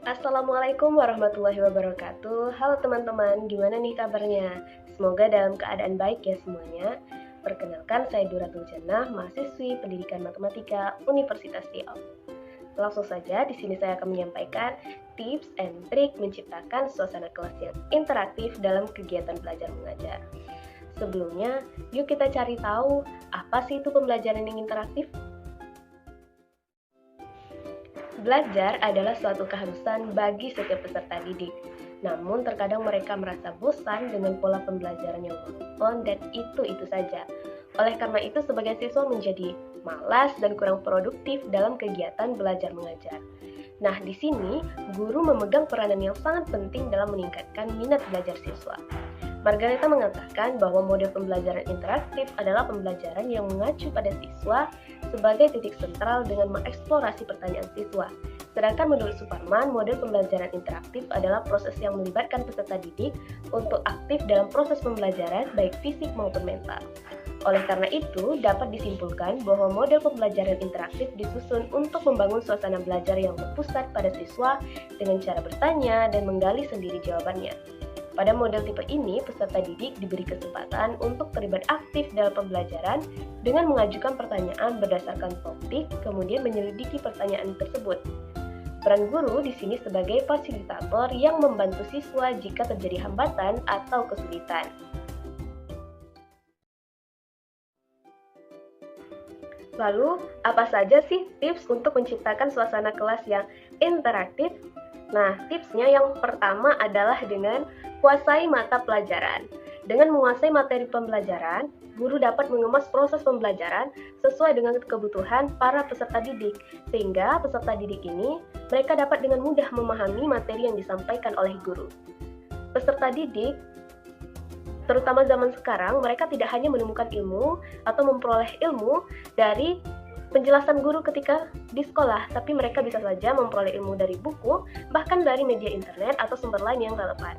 Assalamualaikum warahmatullahi wabarakatuh. Halo teman-teman, gimana nih kabarnya? Semoga dalam keadaan baik ya semuanya. Perkenalkan, saya Duratul Jannah, mahasiswi Pendidikan Matematika Universitas Riau. Langsung saja, di sini saya akan menyampaikan tips and trik menciptakan suasana kelas yang interaktif dalam kegiatan belajar mengajar. Sebelumnya, yuk kita cari tahu apa sih itu pembelajaran yang interaktif? Belajar adalah suatu keharusan bagi setiap peserta didik. Namun terkadang mereka merasa bosan dengan pola pembelajaran yang monoton dan itu saja. Oleh karena itu sebagian siswa menjadi malas dan kurang produktif dalam kegiatan belajar mengajar. Nah, di sini guru memegang peranan yang sangat penting dalam meningkatkan minat belajar siswa. Margareta mengatakan bahwa model pembelajaran interaktif adalah pembelajaran yang mengacu pada siswa sebagai titik sentral dengan mengeksplorasi pertanyaan siswa. Sedangkan menurut Suparman, model pembelajaran interaktif adalah proses yang melibatkan peserta didik untuk aktif dalam proses pembelajaran baik fisik maupun mental. Oleh karena itu, dapat disimpulkan bahwa model pembelajaran interaktif disusun untuk membangun suasana belajar yang berpusat pada siswa dengan cara bertanya dan menggali sendiri jawabannya. Pada model tipe ini, peserta didik diberi kesempatan untuk terlibat aktif dalam pembelajaran dengan mengajukan pertanyaan berdasarkan topik, kemudian menyelidiki pertanyaan tersebut. Peran guru di sini sebagai fasilitator yang membantu siswa jika terjadi hambatan atau kesulitan. Lalu, apa saja sih tips untuk menciptakan suasana kelas yang interaktif? Nah, tipsnya yang pertama adalah dengan kuasai mata pelajaran. Dengan menguasai materi pembelajaran, guru dapat mengemas proses pembelajaran sesuai dengan kebutuhan para peserta didik, sehingga peserta didik ini mereka dapat dengan mudah memahami materi yang disampaikan oleh guru. Peserta didik, terutama zaman sekarang, mereka tidak hanya menemukan ilmu atau memperoleh ilmu dari penjelasan guru ketika di sekolah, tapi mereka bisa saja memperoleh ilmu dari buku, bahkan dari media internet atau sumber lain yang relevan.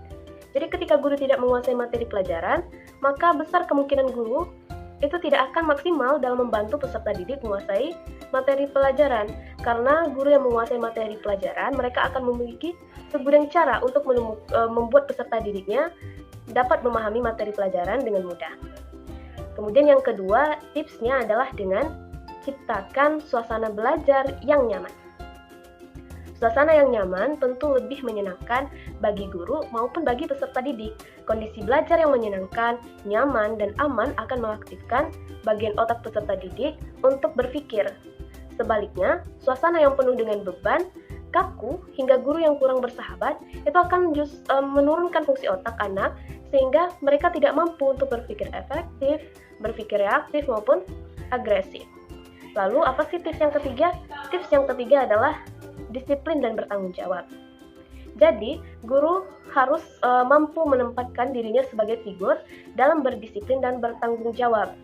Jadi ketika guru tidak menguasai materi pelajaran, maka besar kemungkinan guru itu tidak akan maksimal dalam membantu peserta didik menguasai materi pelajaran. Karena guru yang menguasai materi pelajaran, mereka akan memiliki segudang cara untuk membuat peserta didiknya dapat memahami materi pelajaran dengan mudah. Kemudian yang kedua, tipsnya adalah dengan ciptakan suasana belajar yang nyaman. Suasana yang nyaman tentu lebih menyenangkan bagi guru maupun bagi peserta didik. Kondisi belajar yang menyenangkan, nyaman, dan aman akan mengaktifkan bagian otak peserta didik untuk berpikir. Sebaliknya, suasana yang penuh dengan beban, kaku, hingga guru yang kurang bersahabat, itu akan menurunkan fungsi otak anak sehingga mereka tidak mampu untuk berpikir efektif, berpikir reaktif, maupun agresif. Lalu, apa sih tips yang ketiga? Tips yang ketiga adalah disiplin dan bertanggung jawab. Jadi, guru harus mampu menempatkan dirinya sebagai figur dalam berdisiplin dan bertanggung jawab.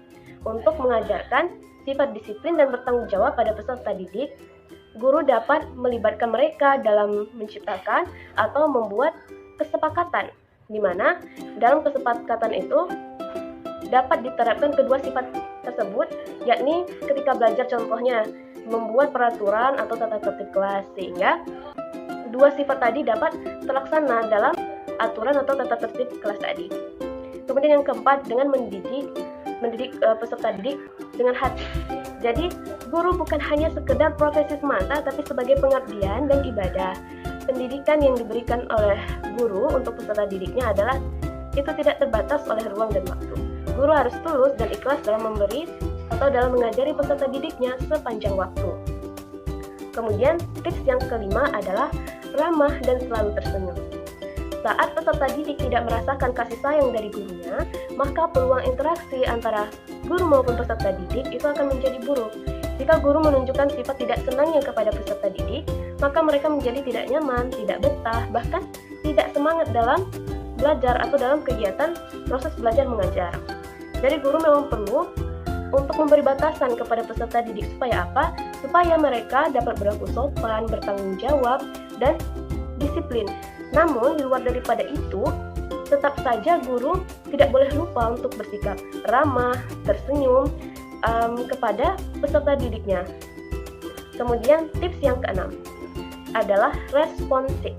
Untuk mengajarkan sifat disiplin dan bertanggung jawab pada peserta didik, guru dapat melibatkan mereka dalam menciptakan atau membuat kesepakatan, di mana dalam kesepakatan itu dapat diterapkan kedua sifat tersebut, yakni ketika belajar contohnya membuat peraturan atau tata tertib kelas, sehingga dua sifat tadi dapat terlaksana dalam aturan atau tata tertib kelas tadi. Kemudian yang keempat, dengan mendidik peserta didik dengan hati. Jadi, guru bukan hanya sekedar profesi semata, tapi sebagai pengabdian dan ibadah. Pendidikan yang diberikan oleh guru untuk peserta didiknya adalah itu tidak terbatas oleh ruang dan waktu. Guru harus tulus dan ikhlas dalam memberi atau dalam mengajari peserta didiknya sepanjang waktu. Kemudian, tips yang kelima adalah ramah dan selalu tersenyum. Saat peserta didik tidak merasakan kasih sayang dari gurunya, maka peluang interaksi antara guru maupun peserta didik itu akan menjadi buruk. Jika guru menunjukkan sifat tidak senangnya kepada peserta didik, maka mereka menjadi tidak nyaman, tidak betah, bahkan tidak semangat dalam belajar atau dalam kegiatan proses belajar mengajar. Jadi guru memang perlu untuk memberi batasan kepada peserta didik supaya apa? Supaya mereka dapat berlaku sopan, bertanggung jawab, dan disiplin. Namun di luar daripada itu, tetap saja guru tidak boleh lupa untuk bersikap ramah, tersenyum kepada peserta didiknya. Kemudian tips yang keenam, adalah responsif.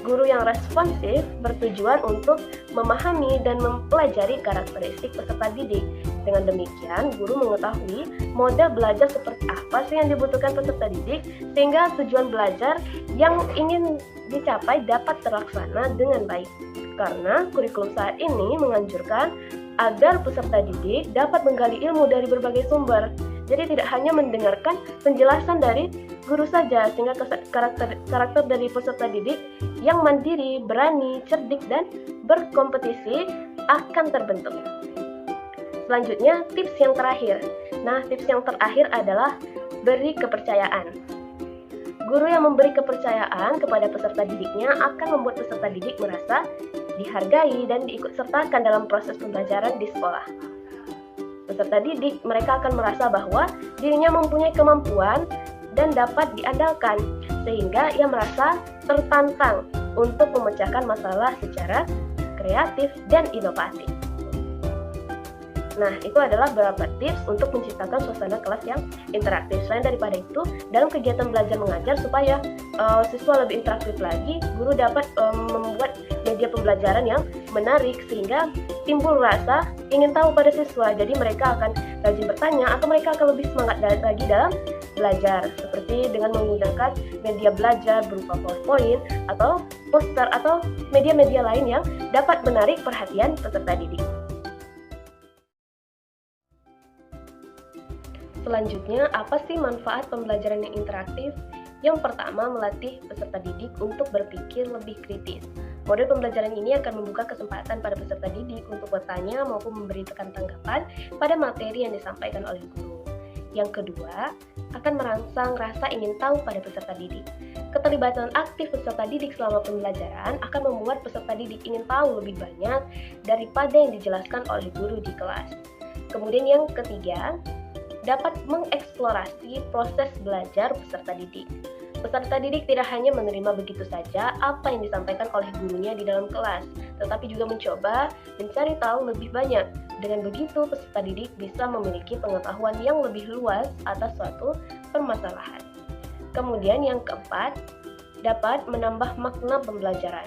Guru yang responsif bertujuan untuk memahami dan mempelajari karakteristik peserta didik. Dengan demikian, guru mengetahui model belajar seperti apa sih yang dibutuhkan peserta didik, sehingga tujuan belajar yang ingin dicapai dapat terlaksana dengan baik. Karena kurikulum saat ini menganjurkan agar peserta didik dapat menggali ilmu dari berbagai sumber. Jadi tidak hanya mendengarkan penjelasan dari guru saja, sehingga karakter dari peserta didik yang mandiri, berani, cerdik, dan berkompetisi akan terbentuk. Selanjutnya, tips yang terakhir. Nah, tips yang terakhir adalah beri kepercayaan. Guru yang memberi kepercayaan kepada peserta didiknya akan membuat peserta didik merasa dihargai dan diikutsertakan dalam proses pembelajaran di sekolah. Peserta didik mereka akan merasa bahwa dirinya mempunyai kemampuan dan dapat diandalkan, sehingga ia merasa tertantang untuk memecahkan masalah secara kreatif dan inovatif. Nah, itu adalah beberapa tips untuk menciptakan suasana kelas yang interaktif. Selain daripada itu, dalam kegiatan belajar mengajar supaya siswa lebih interaktif lagi, guru dapat membuat media pembelajaran yang menarik sehingga timbul rasa ingin tahu pada siswa. Jadi mereka akan rajin bertanya atau mereka akan lebih semangat lagi dalam belajar, seperti dengan menggunakan media belajar berupa PowerPoint atau poster atau media-media lain yang dapat menarik perhatian peserta didik. Selanjutnya, apa sih manfaat pembelajaran yang interaktif? Yang pertama, melatih peserta didik untuk berpikir lebih kritis. Model pembelajaran ini akan membuka kesempatan pada peserta didik untuk bertanya maupun memberikan tanggapan pada materi yang disampaikan oleh guru. Yang kedua, akan merangsang rasa ingin tahu pada peserta didik. Keterlibatan aktif peserta didik selama pembelajaran akan membuat peserta didik ingin tahu lebih banyak daripada yang dijelaskan oleh guru di kelas. Kemudian yang ketiga, dapat mengeksplorasi proses belajar peserta didik. Peserta didik tidak hanya menerima begitu saja apa yang disampaikan oleh gurunya di dalam kelas, tetapi juga mencoba mencari tahu lebih banyak. Dengan begitu, peserta didik bisa memiliki pengetahuan yang lebih luas atas suatu permasalahan. Kemudian yang keempat, dapat menambah makna pembelajaran.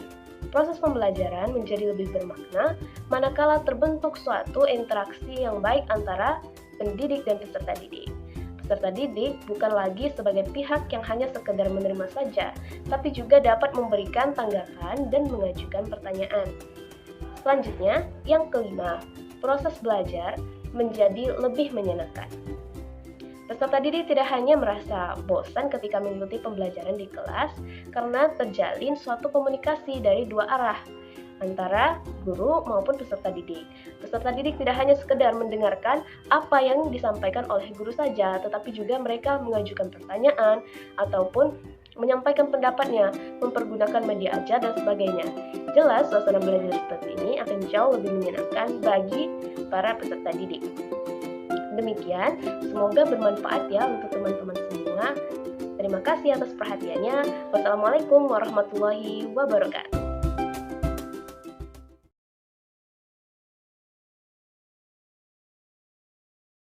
Proses pembelajaran menjadi lebih bermakna manakala terbentuk suatu interaksi yang baik antara pendidik dan peserta didik. Peserta didik bukan lagi sebagai pihak yang hanya sekedar menerima saja, tapi juga dapat memberikan tanggapan dan mengajukan pertanyaan. Selanjutnya, yang kelima, proses belajar menjadi lebih menyenangkan. Peserta didik tidak hanya merasa bosan ketika mengikuti pembelajaran di kelas karena terjalin suatu komunikasi dari dua arah antara guru maupun peserta didik. Peserta didik tidak hanya sekedar mendengarkan apa yang disampaikan oleh guru saja, tetapi juga mereka mengajukan pertanyaan ataupun menyampaikan pendapatnya, mempergunakan media ajar dan sebagainya. Jelas, suasana belajar seperti ini akan jauh lebih menyenangkan bagi para peserta didik. Demikian, semoga bermanfaat ya untuk teman-teman semua. Terima kasih atas perhatiannya. Wassalamualaikum warahmatullahi wabarakatuh.